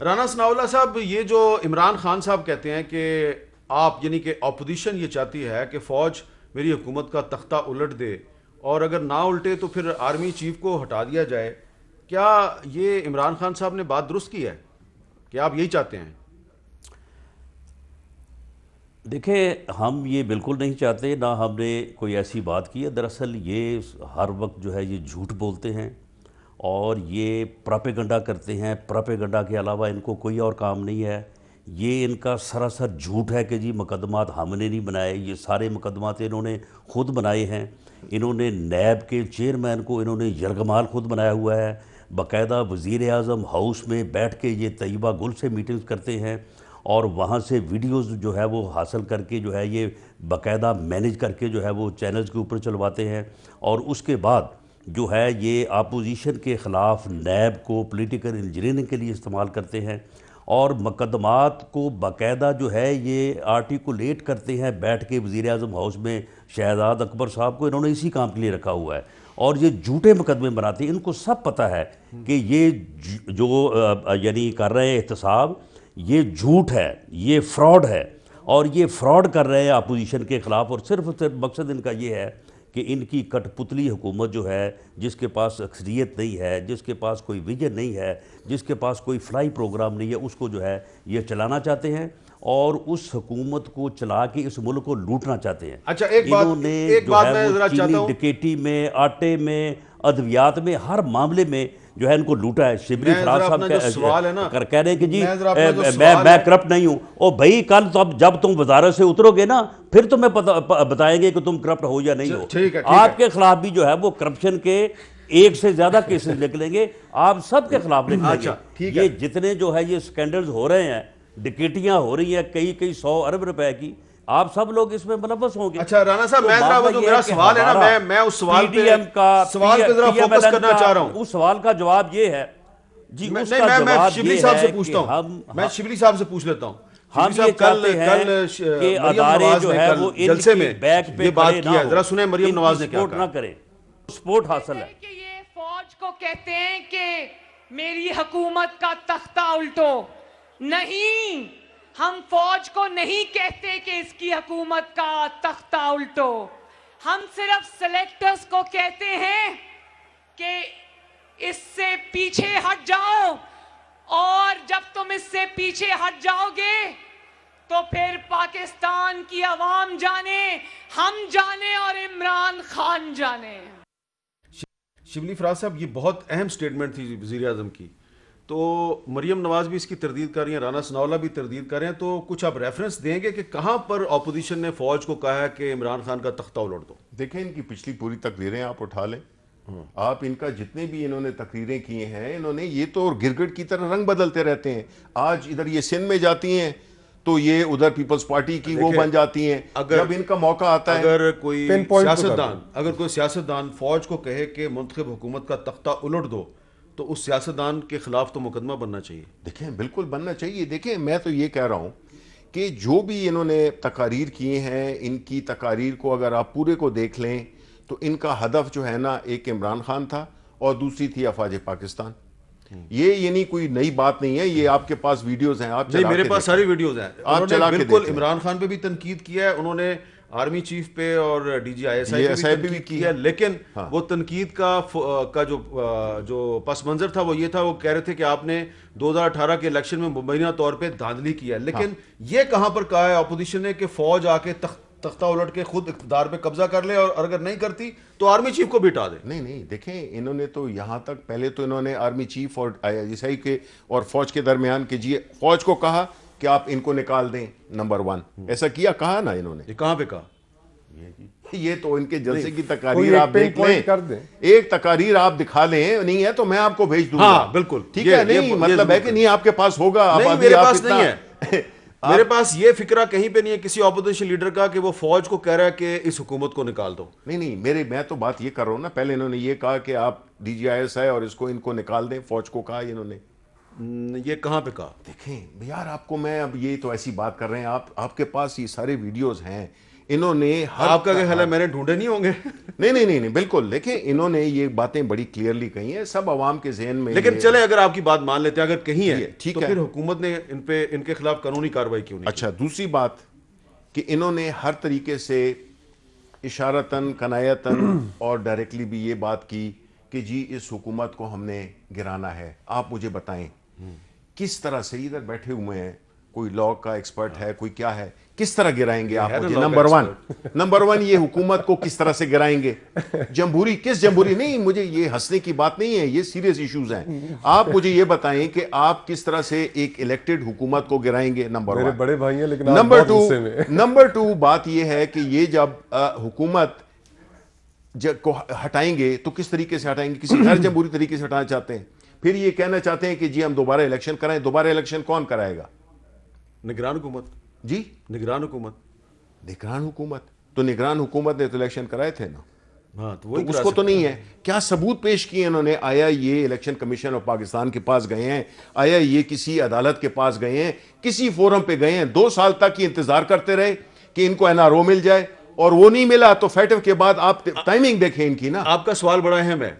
رانا ثناءاللہ صاحب، یہ جو عمران خان صاحب کہتے ہیں کہ آپ یعنی کہ اپوزیشن یہ چاہتی ہے کہ فوج میری حکومت کا تختہ الٹ دے اور اگر نہ الٹے تو پھر آرمی چیف کو ہٹا دیا جائے، کیا یہ عمران خان صاحب نے بات درست کی ہے کہ آپ یہی چاہتے ہیں؟ دیکھیں، ہم یہ بالکل نہیں چاہتے، نہ ہم نے کوئی ایسی بات کی ہے۔ دراصل یہ ہر وقت جو ہے یہ جھوٹ بولتے ہیں اور یہ پراپیگنڈا کرتے ہیں۔ پراپیگنڈا کے علاوہ ان کو کوئی اور کام نہیں ہے۔ یہ ان کا سراسر جھوٹ ہے کہ جی مقدمات ہم نے نہیں بنائے، یہ سارے مقدمات انہوں نے خود بنائے ہیں۔ انہوں نے نیب کے چیئرمین کو انہوں نے یرغمال خود بنایا ہوا ہے۔ باقاعدہ وزیر اعظم ہاؤس میں بیٹھ کے یہ طیبہ گل سے میٹنگز کرتے ہیں اور وہاں سے ویڈیوز جو ہے وہ حاصل کر کے جو ہے یہ باقاعدہ مینیج کر کے جو ہے وہ چینلز کے اوپر چلواتے ہیں، اور اس کے بعد جو ہے یہ اپوزیشن کے خلاف نیب کو پولیٹیکل انجینئرنگ کے لیے استعمال کرتے ہیں، اور مقدمات کو باقاعدہ جو ہے یہ آرٹیکولیٹ کرتے ہیں بیٹھ کے وزیر اعظم ہاؤس میں۔ شہزاد اکبر صاحب کو انہوں نے اسی کام کے لیے رکھا ہوا ہے، اور یہ جھوٹے مقدمے بناتے ہیں۔ ان کو سب پتہ ہے کہ یہ جو یعنی کر رہے ہیں احتساب، یہ جھوٹ ہے، یہ فراڈ ہے، اور یہ فراڈ کر رہے ہیں اپوزیشن کے خلاف، اور صرف مقصد ان کا یہ ہے کہ ان کی کٹ پتلی حکومت جو ہے، جس کے پاس اکثریت نہیں ہے، جس کے پاس کوئی ویژن نہیں ہے، جس کے پاس کوئی فلائی پروگرام نہیں ہے، اس کو جو ہے یہ چلانا چاہتے ہیں، اور اس حکومت کو چلا کے اس ملک کو لوٹنا چاہتے ہیں۔ اچھا، انہوں نے جو ہے وہ چینی ڈکیٹی میں، آٹے میں، ادویات میں، ہر معاملے میں جو ہے ان کو لوٹا ہے۔ شبلی فراز صاحب کہہ رہے ہیں کہ جی میں کرپٹ نہیں ہوں۔ او بھائی، کل جب تم وزارت سے اترو گے نا، پھر تمہیں بتائیں گے کہ تم کرپٹ ہو یا نہیں ہو۔ آپ کے خلاف بھی جو ہے وہ کرپشن کے ایک سے زیادہ کیسز نکلیں گے، آپ سب کے خلاف نکلیں گے۔ یہ جتنے جو ہے یہ سکینڈلز ہو رہے ہیں، ڈکیٹیاں ہو رہی ہیں کئی 100 ارب روپے کی، آپ سب لوگ اس میں ملوث ہوں گے۔ اچھا رانا صاحب، میرا سوال ہے نا، میں اس سوال پہ ذرا فوکس کرنا چاہ رہا ہوں۔ اس سوال کا جواب یہ ہے جی، اس کا جواب یہ ہے کہ میں شبلی صاحب سے پوچھ لیتا ہوں۔ ہم یہ چاہتے ہیں کہ ادارے جو ہے وہ ان کی بیک پہ کھڑے نہ ہو، ذرا سنیں مریم نواز نے کیا سپورٹ نہ کریں، سپورٹ حاصل ہے۔ کہ یہ فوج کو کہتے ہیں کہ میری حکومت کا تختہ الٹو، نہیں، ہم فوج کو نہیں کہتے کہ اس کی حکومت کا تختہ الٹو، ہم صرف سلیکٹرز کو کہتے ہیں کہ اس سے پیچھے ہٹ جاؤ، اور جب تم اس سے پیچھے ہٹ جاؤ گے تو پھر پاکستان کی عوام جانے، ہم جانے، اور عمران خان جانے۔ شبلی فراز صاحب، یہ بہت اہم سٹیٹمنٹ تھی وزیر اعظم کی، تو مریم نواز بھی اس کی تردید کر رہی ہیں، رانا ثناءاللہ بھی تردید کر رہے ہیں، تو کچھ آپ ریفرنس دیں گے کہ کہاں پر اپوزیشن نے فوج کو کہا ہے کہ عمران خان کا تختہ الٹ دو؟ دیکھیں، ان کی پچھلی پوری تقریریں آپ اٹھا لیں، آپ ان کا جتنے بھی انہوں نے تقریریں کی ہیں، انہوں نے یہ تو گرگٹ کی طرح رنگ بدلتے رہتے ہیں۔ آج ادھر یہ سندھ میں جاتی ہیں تو یہ ادھر پیپلز پارٹی کی وہ بن جاتی ہیں۔ جب ان کا موقع آتا ہے، اگر کوئی سیاستدان فوج کو کہے کہ منتخب حکومت کا تختہ الٹ دو، تو اس سیاستدان کے خلاف تو مقدمہ بننا چاہیے۔ دیکھیں بالکل بننا چاہیے۔ دیکھیں، میں تو یہ کہہ رہا ہوں کہ جو بھی انہوں نے تقاریر کی ہیں، ان کی تقاریر کو اگر آپ پورے کو دیکھ لیں تو ان کا ہدف جو ہے نا، ایک عمران خان تھا اور دوسری تھی افواج پاکستان۔ یہ یعنی کوئی نئی بات نہیں ہے، یہ آپ کے پاس ویڈیوز ہیں، آپ چلا کے میرے پاس ساری ویڈیوز ہیں۔ آپ چلا کے بالکل عمران خان پہ بھی تنقید کیا ہے انہوں نے، آرمی چیف پہ اور D G I S I پہ بھی کیا ہے، لیکن وہ تنقید کا جو پس منظر تھا وہ یہ تھا، وہ کہہ رہے تھے کہ آپ نے 2018 کے الیکشن میں مبینہ طور پہ دھاندلی کیا ہے، لیکن یہ کہاں پر کہا ہے اپوزیشن نے کہ فوج آ کے تختہ الٹ کے خود اقتدار پہ قبضہ کر لے، اور اگر نہیں کرتی تو آرمی چیف کو بھی ہٹا دے؟ نہیں، دیکھیں، انہوں نے تو یہاں تک پہلے تو انہوں نے آرمی چیف اور آئی ایس آئی کے اور فوج کے درمیان کہ جی فوج کو کہا کہ آپ ان کو نکال دیں، نمبر 1 ایسا کہا نا انہوں نے۔ یہ کہاں پہ کہا؟ یہ تو ان کے جلسے کی تقاریر آپ دیکھ لیں، ایک تقاریر آپ دکھا لیں، نہیں ہے تو میں آپ کو بھیج دوں گا۔ ہاں بالکل، ٹھیک ہے، نہیں مطلب ہے کہ نہیں آپ کے پاس ہوگا، میرے پاس نہیں ہے، میرے پاس یہ فکرہ کہیں پہ نہیں ہے کسی اپوزیشن لیڈر کا کہ وہ فوج کو کہہ رہا ہے کہ اس حکومت کو نکال دو۔ نہیں، میں تو بات یہ کر رہا ہوں نا، پہلے انہوں نے یہ کہا کہ آپ D G I S I اور اس کو ان کو نکال دیں، فوج کو کہا انہوں نے۔ یہ کہاں پہ کہا؟ دیکھیں یار، آپ کو میں اب یہ تو ایسی بات کر رہے ہیں، آپ کے پاس یہ سارے ویڈیوز ہیں، انہوں نے آپ کا کیا خیال ہے میں نے ڈھونڈے نہیں ہوں گے؟ نہیں بالکل، دیکھیں انہوں نے یہ باتیں بڑی کلیئرلی کہی ہیں، سب عوام کے ذہن میں. لیکن چلے اگر آپ کی بات مان لیتے ہیں، اگر کہیں ہے ٹھیک تو ہے، پھر حکومت نے ان کے خلاف قانونی کارروائی کیوں نہیں؟ اچھا دوسری بات کہ انہوں نے ہر طریقے سے اشارتاً کنایتاً اور ڈائریکٹلی بھی یہ بات کی کہ جی اس حکومت کو ہم نے گرانا ہے. آپ مجھے بتائیں کس طرح سے، ادھر بیٹھے ہوئے ہیں، کوئی لاء کا ایکسپرٹ ہے، کوئی کیا ہے، کس طرح گرائیں گے آپ مجھے؟ نمبر ون یہ حکومت کو کس طرح سے گرائیں گے؟ کس جمہوری نہیں، مجھے یہ ہنسنے کی بات نہیں ہے، یہ سیریس ایشوز ہیں. آپ مجھے یہ بتائیں کہ آپ کس طرح سے ایک الیکٹڈ حکومت کو گرائیں گے؟ Number one. بڑے بھائی ہیں لیکن نمبر ٹو بات یہ ہے کہ یہ جب حکومت کو ہٹائیں گے تو کس طریقے سے ہٹائیں گے؟ کسی غیر جمہوری طریقے سے ہٹانا چاہتے ہیں. پھر یہ کہنا چاہتے ہیں کہ جی ہم دوبارہ الیکشن کرائیں. دوبارہ الیکشن کون کرائے گا؟ نگران حکومت. جی نگران حکومت. نگران حکومت تو نگران حکومت نے تو الیکشن کرائے تھے نا. ہاں تو اس کو تو نہیں ہے. کیا ثبوت پیش کیے انہوں نے؟ آیا یہ الیکشن کمیشن آف پاکستان کے پاس گئے ہیں؟ آیا یہ کسی عدالت کے پاس گئے ہیں؟ کسی فورم پہ گئے ہیں؟ 2 سال تک یہ انتظار کرتے رہے کہ ان کو NRO مل جائے، اور وہ نہیں ملا تو فیٹو کے بعد آپ ٹائمنگ دیکھیں ان کی نا. آپ کا سوال بڑا اہم ہے.